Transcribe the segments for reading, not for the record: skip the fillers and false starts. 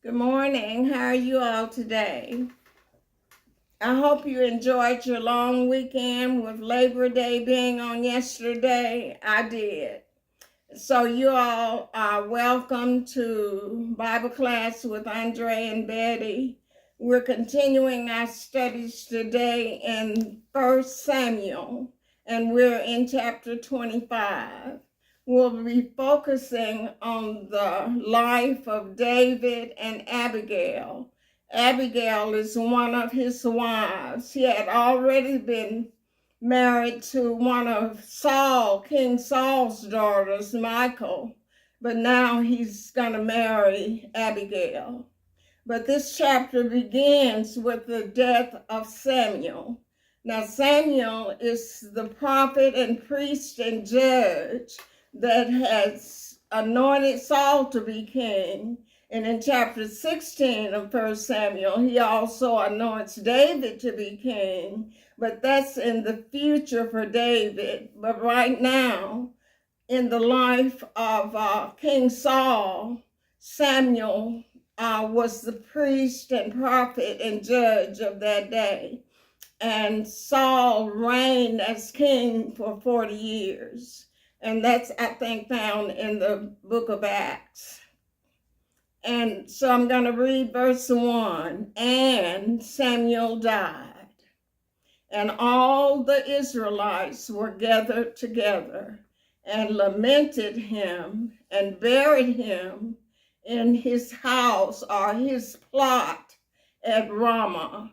Good morning. How are you all today? I hope you enjoyed your long weekend with Labor Day being on yesterday. I did. So you all are welcome to Bible class with Andre and Betty. We're continuing our studies today in 1 Samuel, and we're in chapter 25. We'll be focusing on the life of David and Abigail. Abigail is one of his wives. He had already been married to one of King Saul's daughters, Michal, but now he's going to marry Abigail. But this chapter begins with the death of Samuel. Now, Samuel is the prophet and priest and judge that has anointed Saul to be king. And in chapter 16 of 1 Samuel, he also anoints David to be king. But that's in the future for David. But right now, in the life of King Saul, Samuel was the priest and prophet and judge of that day. And Saul reigned as king for 40 years. And that's, I think, found in the book of Acts. And so I'm going to read verse 1. And Samuel died, and all the Israelites were gathered together and lamented him and buried him in his house or his plot at Ramah.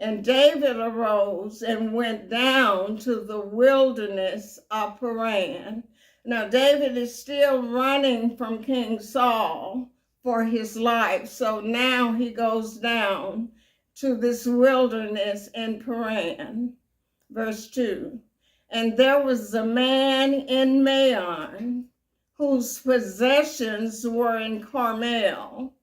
And David arose and went down to the wilderness of Paran. Now, David is still running from King Saul for his life. So now he goes down to this wilderness in Paran. Verse 2. And there was a man in Maon whose possessions were in Carmel.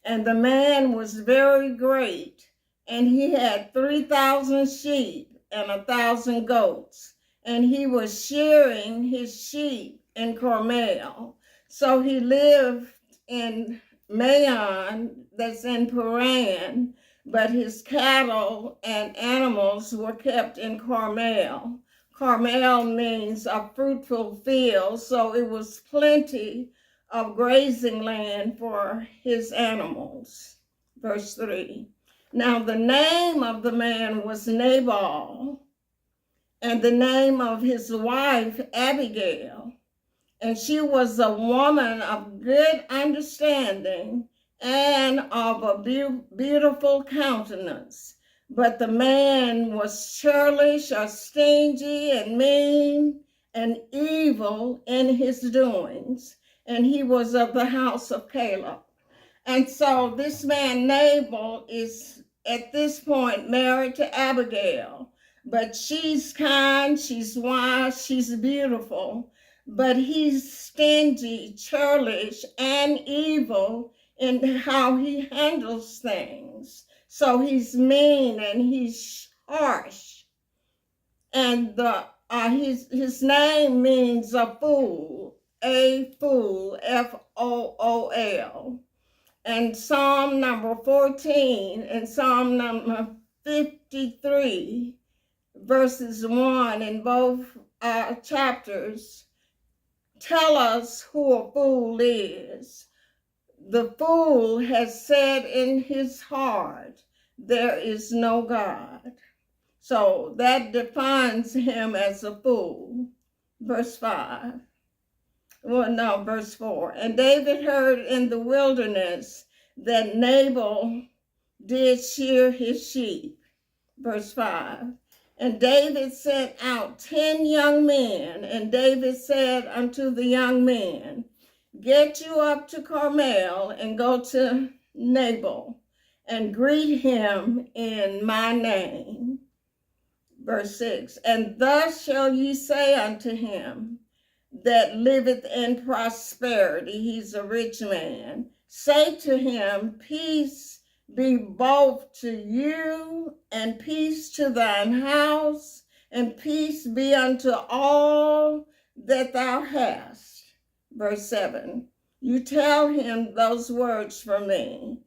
And the man was very great, and he had 3,000 sheep and 1,000 goats, and he was shearing his sheep in Carmel. So he lived in Maon, that's in Paran, but his cattle and animals were kept in Carmel. Carmel means a fruitful field, so it was plenty of grazing land for his animals. Verse 3. Now the name of the man was Nabal, and the name of his wife Abigail. And she was a woman of good understanding and of a beautiful countenance. But the man was churlish or stingy and mean and evil in his doings. And he was of the house of Caleb. And so this man Nabal is at this point married to Abigail. But she's kind, she's wise, she's beautiful. But he's stingy, churlish, and evil in how he handles things. So he's mean and he's harsh. And his name means a fool, F-O-O-L. And Psalm number 14 and Psalm number 53, verses 1 in both chapters, tell us who a fool is. The fool has said in his heart, there is no God. So that defines him as a fool. Verse 4. And David heard in the wilderness that Nabal did shear his sheep. Verse 5. And David sent out 10 young men, and David said unto the young men, get you up to Carmel and go to Nabal and greet him in my name. Verse 6. And thus shall ye say unto him that liveth in prosperity, he's a rich man, say to him, peace be both to you, and peace to thine house, and peace be unto all that thou hast. Verse 7. You tell him those words for me.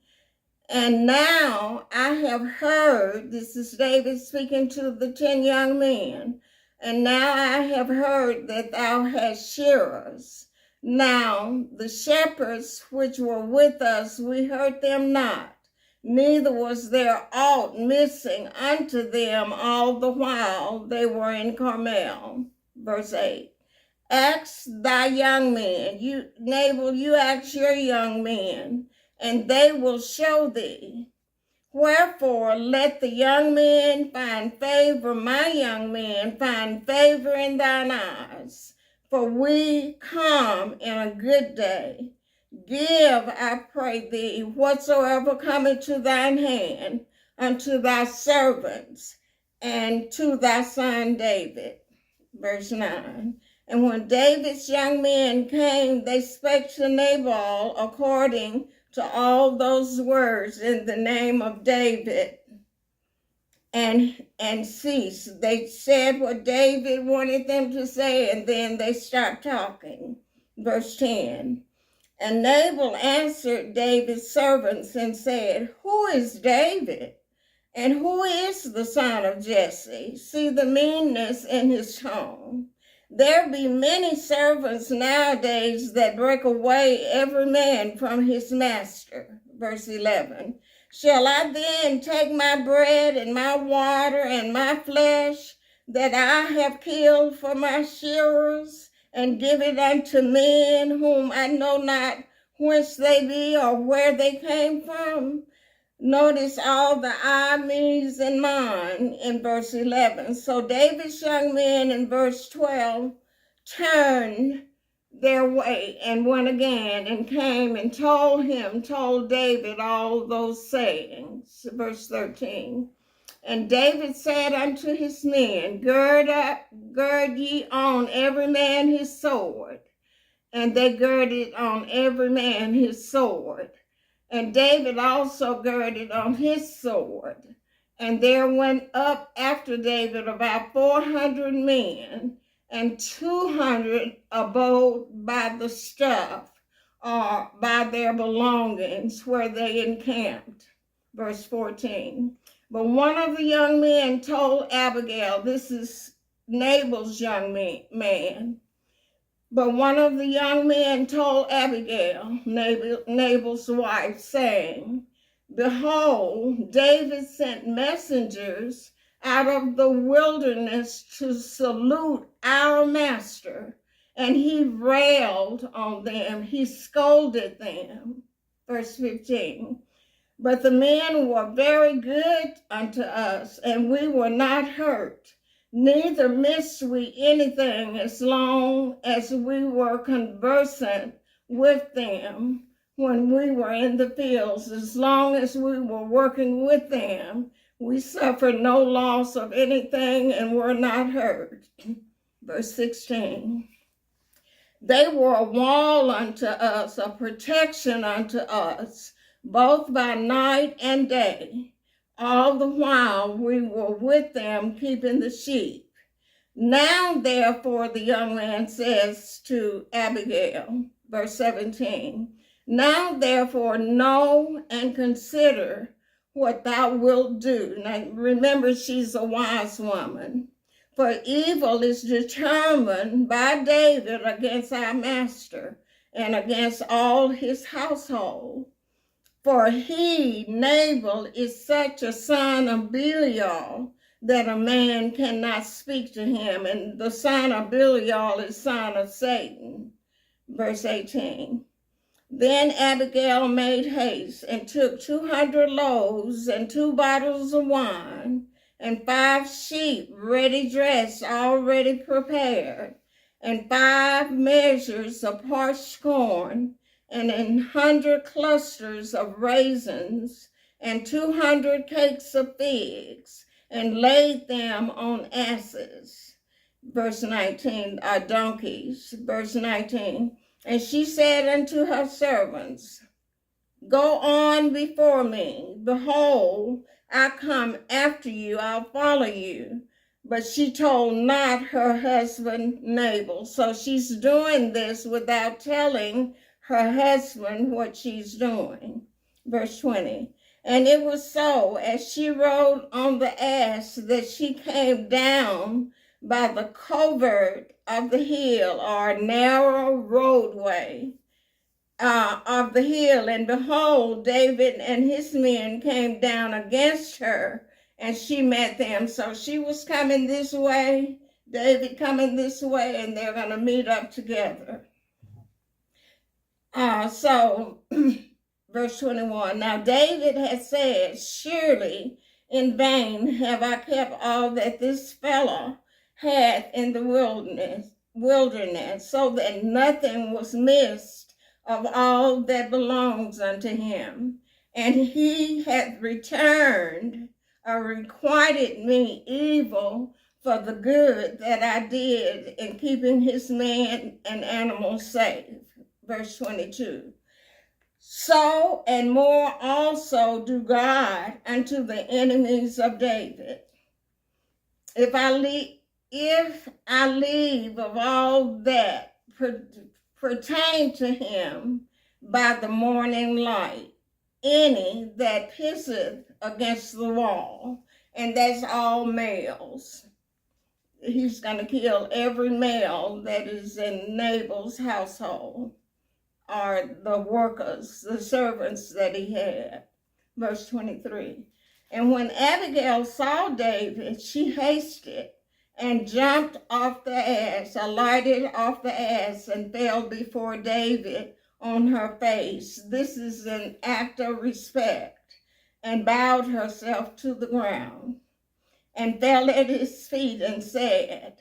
And now I have heard," this is David speaking to the 10 young men, "and now I have heard that thou hast shearers. Now the shepherds which were with us, we hurt them not, neither was there aught missing unto them all the while they were in Carmel." Verse 8. "Ask thy young men," Nabal, you ask your young men, "and they will show thee. Wherefore let the young men find favor, my young men, find favor in thine eyes. For we come in a good day. Give, I pray thee, whatsoever cometh to thine hand unto thy servants and to thy son David." Verse 9. "And when David's young men came, they spake to Nabal according to all those words in the name of David, and ceased." They said what David wanted them to say, and then they stopped talking. Verse 10. "And Nabal answered David's servants and said, Who is David? And who is the son of Jesse?" See the meanness in his tone. "There be many servants nowadays that break away every man from his master." Verse 11. "Shall I then take my bread and my water and my flesh that I have killed for my shearers, and give it unto men whom I know not whence they be or where they came from?" Notice all the I, me's, and mine in verse 11. "So David's young men in verse 12 turned their way and went again and came and told David all those sayings." Verse 13. "And David said unto his men, gird ye on every man his sword. And they girded on every man his sword. And David also girded on his sword. And there went up after David about 400 men, and 200 abode by the stuff, or by their belongings, where they encamped." Verse 14. "But one of the young men told Abigail," this is Nabal's young man, "but one of the young men told Abigail, Nabal's wife, saying, Behold, David sent messengers out of the wilderness to salute our master, and he railed on them, he scolded them." Verse 15. "But the men were very good unto us, and we were not hurt. Neither missed we anything as long as we were conversant with them when we were in the fields. As long as we were working with them, we suffered no loss of anything and were not hurt." Verse 16. "They were a wall unto us, a protection unto us, both by night and day. All the while we were with them keeping the sheep. Now, therefore," the young man says to Abigail, verse 17, "Now, therefore, know and consider what thou wilt do." Now, remember, she's a wise woman. "For evil is determined by David against our master and against all his household. For he, Nabal, is such a son of Belial that a man cannot speak to him. And the son of Belial is son of Satan." Verse 18. "Then Abigail made haste and took 200 loaves and 2 bottles of wine and 5 sheep ready dressed, already prepared, and 5 measures of parched corn, and 100 clusters of raisins, and 200 cakes of figs, and laid them on asses." Verse 19, donkeys. Verse 19, "And she said unto her servants, Go on before me. Behold, I come after you, I'll follow you." But she told not her husband Nabal. So she's doing this without telling her husband what she's doing. Verse 20. And it was so, as she rode on the ass, that she came down by the covert of the hill, or narrow roadway of the hill. And behold, David and his men came down against her, and she met them. So she was coming this way, David coming this way, and they're going to meet up together. Verse 21, now David had said, surely in vain have I kept all that this fellow had in the wilderness, so that nothing was missed of all that belongs unto him. And he hath returned or requited me evil for the good that I did in keeping his men and animals safe. Verse 22. So and more also do God unto the enemies of David. If I leave of all that pertain to him by the morning light, any that pisseth against the wall, and that's all males. He's going to kill every male that is in Nabal's household, or the workers, the servants that he had. Verse 23. And when Abigail saw David, she hasted and jumped off the ass, alighted off the ass, and fell before David on her face. This is an act of respect, and bowed herself to the ground, and fell at his feet and said,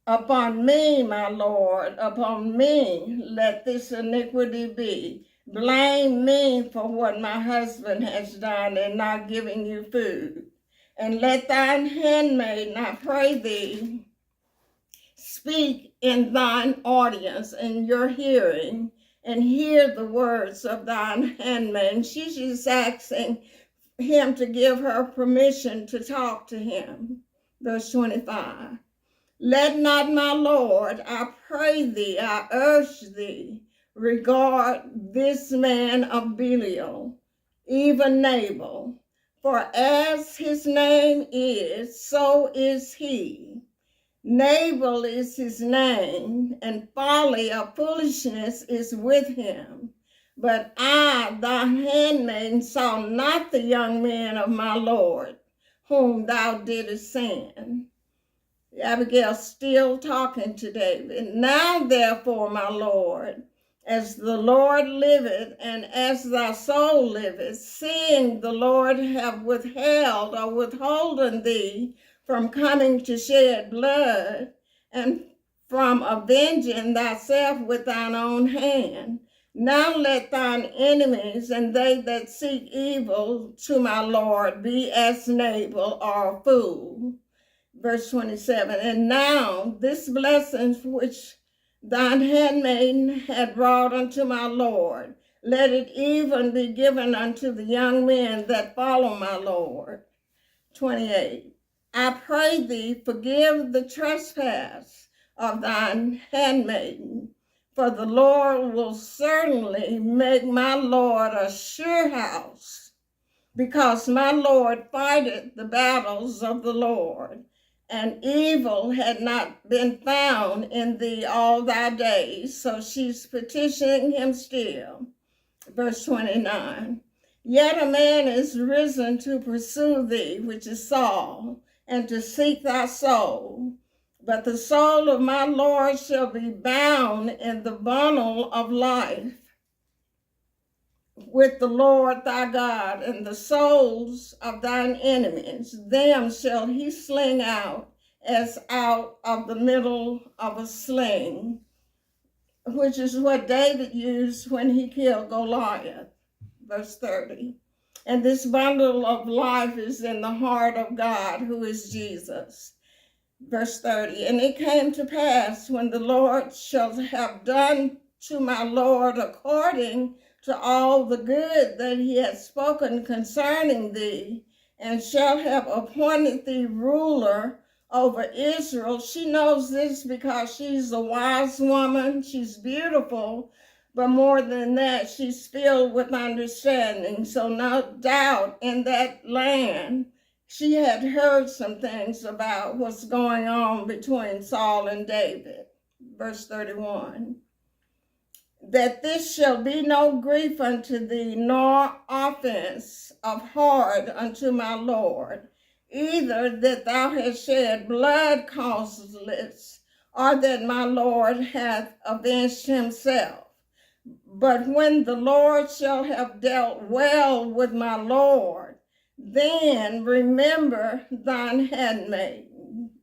upon me, my Lord, upon me let this iniquity be. Blame me for what my husband has done in not giving you food. And let thine handmaid, I pray thee, speak in thine audience, in your hearing, and hear the words of thine handmaid. She's just asking him to give her permission to talk to him. Verse 25. Let not my Lord, I pray thee, I urge thee, regard this man of Belial, even Nabal, for as his name is, so is he. Nabal is his name, and folly or foolishness is with him. But I, thy handmaid, saw not the young man of my Lord, whom thou didst send. Abigail still talking to David. Now therefore, my Lord, as the Lord liveth, and as thy soul liveth, seeing the Lord have withheld or withholden thee from coming to shed blood, and from avenging thyself with thine own hand, now let thine enemies and they that seek evil to my Lord be as Nabal or a fool. Verse 27, and now this blessing which thine handmaid had brought unto my Lord, let it even be given unto the young men that follow my Lord. 28, I pray thee forgive the trespass of thine handmaiden, for the Lord will certainly make my Lord a sure house, because my Lord fighteth the battles of the Lord, and evil had not been found in thee all thy days. So she's petitioning him still. Verse 29, yet a man is risen to pursue thee, which is Saul, and to seek thy soul. But the soul of my Lord shall be bound in the bundle of life with the Lord thy God, and the souls of thine enemies, them shall he sling out as out of the middle of a sling, which is what David used when he killed Goliath. Verse 30. And this bundle of life is in the heart of God, who is Jesus. Verse 30. And it came to pass, when the Lord shall have done to my Lord according to all the good that he has spoken concerning thee, and shall have appointed thee ruler over Israel. She knows this because she's a wise woman. She's beautiful, but more than that, she's filled with understanding. So no doubt in that land, she had heard some things about what's going on between Saul and David. Verse 31. That this shall be no grief unto thee, nor offense of heart unto my Lord, either that thou hast shed blood causeless, or that my Lord hath avenged himself. But when the Lord shall have dealt well with my Lord, then remember thine handmaid,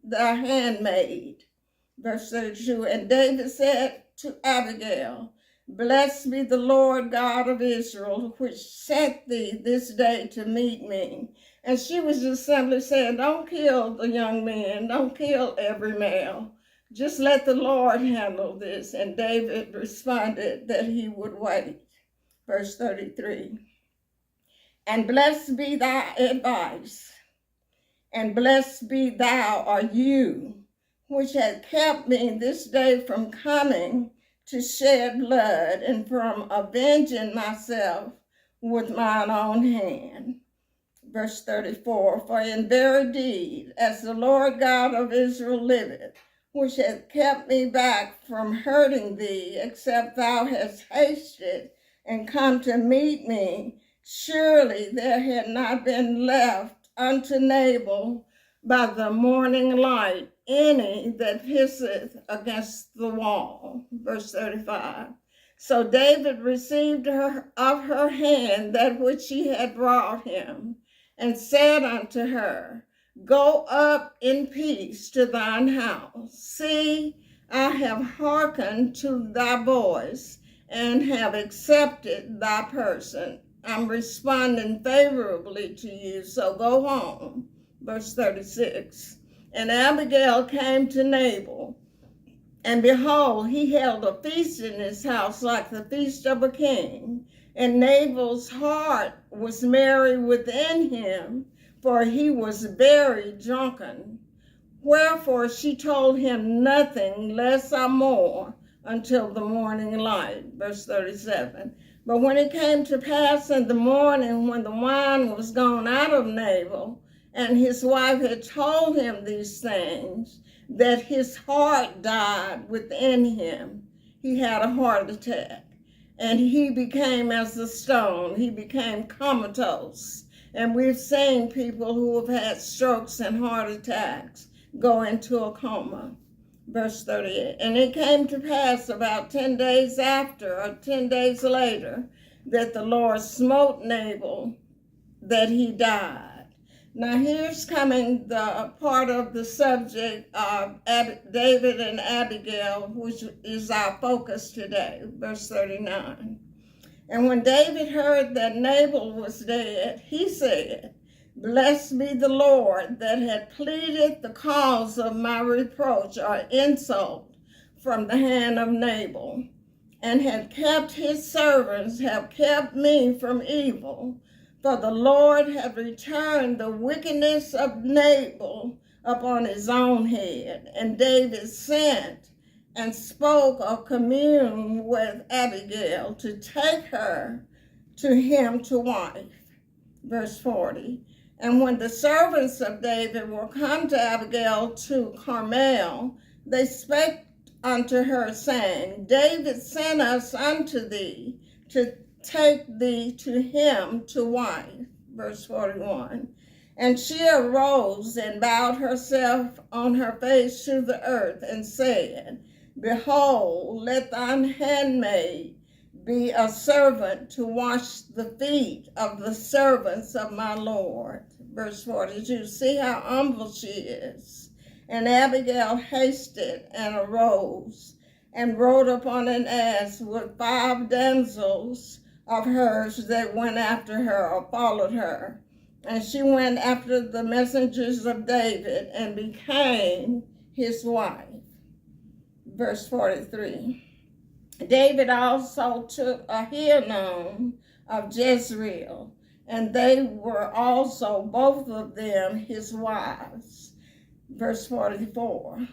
thy handmaid. Verse 32, and David said to Abigail, blessed be the Lord God of Israel, which sent thee this day to meet me. And she was just simply saying, don't kill the young men, don't kill every male. Just let the Lord handle this. And David responded that he would wait. Verse 33, and blessed be thy advice, and blessed be thou or you, which had kept me this day from coming to shed blood and from avenging myself with mine own hand. Verse 34, for in very deed, as the Lord God of Israel liveth, which hath kept me back from hurting thee, except thou hast hasted and come to meet me, surely there had not been left unto Nabal by the morning light any that hisseth against the wall. Verse 35. So David received of her hand that which she had brought him, and said unto her, go up in peace to thine house. See, I have hearkened to thy voice, and have accepted thy person. I'm responding favorably to you, so go home. Verse 36, and Abigail came to Nabal, and behold, he held a feast in his house like the feast of a king. And Nabal's heart was merry within him, for he was very drunken. Wherefore she told him nothing less or more until the morning light. Verse 37. But when it came to pass in the morning, when the wine was gone out of Nabal, and his wife had told him these things, that his heart died within him. He had a heart attack, and he became as a stone. He became comatose. And we've seen people who have had strokes and heart attacks go into a coma. Verse 38, and it came to pass about 10 days after, or 10 days later, that the Lord smote Nabal, that he died. Now here's coming the part of the subject of David and Abigail, which is our focus today, verse 39. And when David heard that Nabal was dead, he said, blessed be the Lord that had pleaded the cause of my reproach or insult from the hand of Nabal, and had kept his servants, have kept me from evil. For the Lord hath returned the wickedness of Nabal upon his own head. And David sent and spoke or communed with Abigail to take her to him to wife. Verse 40. And when the servants of David were come to Abigail to Carmel, they spake unto her, saying, David sent us unto thee to take thee to him to wife. Verse 41. And she arose and bowed herself on her face to the earth, and said, behold, let thine handmaid be a servant to wash the feet of the servants of my Lord. Verse 42. See how humble she is. And Abigail hasted and arose, and rode upon an ass with 5 damsels of hers that went after her or followed her. And she went after the messengers of David and became his wife. Verse 43. David also took Ahinoam of Jezreel, and they were also both of them his wives. verse 44.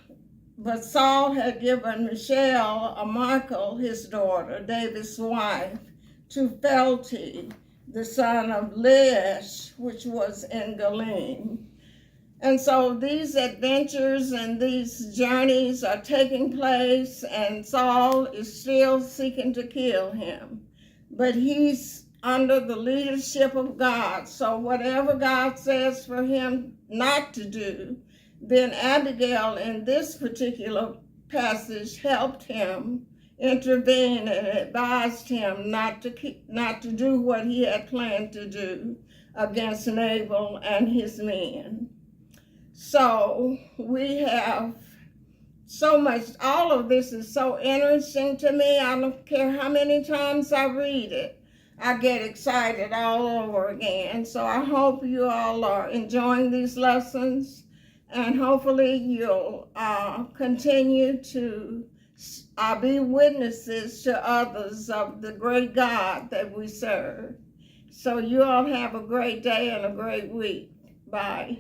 But Saul had given Michal, Michal, his daughter, David's wife, to Phelti, the son of Laish, which was in Galim. And so these adventures and these journeys are taking place, and Saul is still seeking to kill him. But he's under the leadership of God. So whatever God says for him not to do, then Abigail in this particular passage helped him intervene and advised him not to do what he had planned to do against Nabal and his men. So we have so much, all of this is so interesting to me. I don't care how many times I read it, I get excited all over again. So I hope you all are enjoying these lessons, and hopefully you'll continue to be witnesses to others of the great God that we serve. So you all have a great day and a great week. Bye.